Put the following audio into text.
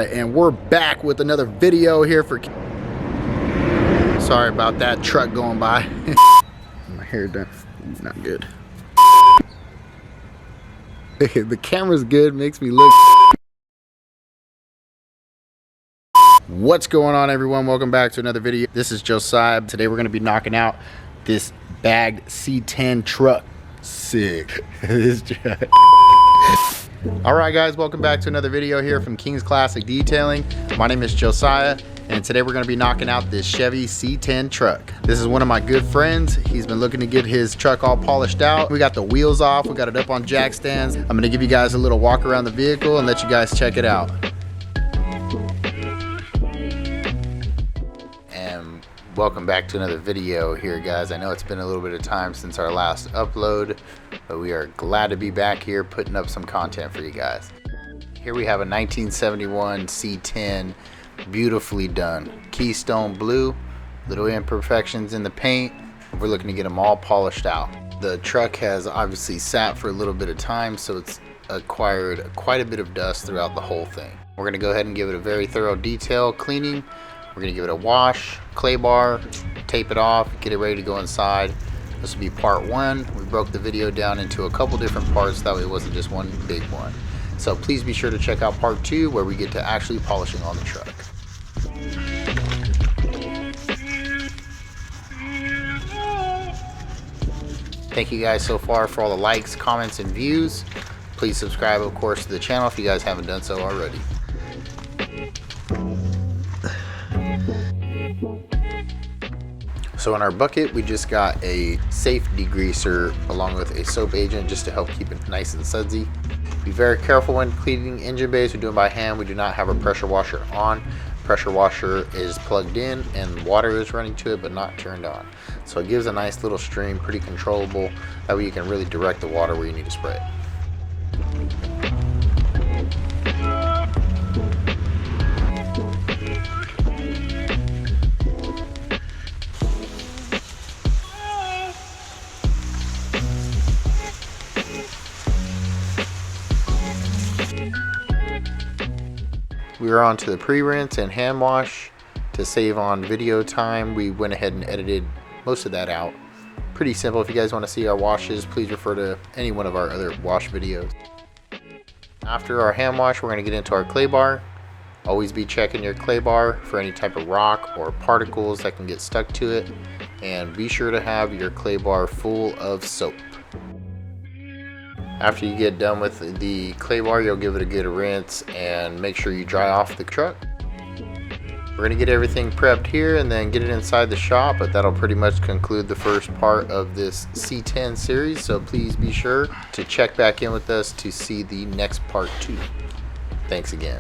And we're back with another video here for... Sorry about that truck going by. My hair done, not good. The camera's good, makes me look... What's going on, everyone? Welcome back to another video. This is Josiah. Today we're going to be knocking out this bagged C10 truck. Sick. This truck. Alright guys, welcome back to another video here from King's Classic Detailing. My name is Josiah, and today we're going to be knocking out this Chevy C10 truck. This is one of my good friends. He's been looking to get his truck all polished out. We got the wheels off, we got it up on jack stands. I'm going to give you guys a little walk around the vehicle and let you guys check it out. And welcome back to another video here, guys. I know it's been a little bit of time since our last upload, but we are glad to be back here putting up some content for you guys. Here we have a 1971 C10, beautifully done. Keystone blue, little imperfections in the paint. We're looking to get them all polished out. The truck has obviously sat for a little bit of time, so it's acquired quite a bit of dust throughout the whole thing. We're going to go ahead and give it a very thorough detail cleaning. We're going to give it a wash, clay bar, tape it off, get it ready to go inside. This will be part one. We broke the video down into a couple different parts, that way it wasn't just one big one. So please be sure to check out part two, where we get to actually polishing on the truck. Thank you guys so far for all the likes, comments, and views. Please subscribe, of course, to the channel if you guys haven't done so already. So in our bucket, we just got a safe degreaser along with a soap agent just to help keep it nice and sudsy. Be very careful when cleaning engine bays. We're doing by hand. We do not have a pressure washer on. Pressure washer is plugged in and water is running to it but not turned on. So it gives a nice little stream, pretty controllable. That way you can really direct the water where you need to spray it. We are on to the pre-rinse and hand wash. To save on video time, we went ahead and edited most of that out. Pretty simple. If you guys want to see our washes, please refer to any one of our other wash videos. After our hand wash, we're going to get into our clay bar. Always be checking your clay bar for any type of rock or particles that can get stuck to it. And be sure to have your clay bar full of soap. After you get done with the clay bar, you'll give it a good rinse and make sure you dry off the truck. We're going to get everything prepped here and then get it inside the shop, but that'll pretty much conclude the first part of this C10 series, so please be sure to check back in with us to see the next part 2. Thanks again.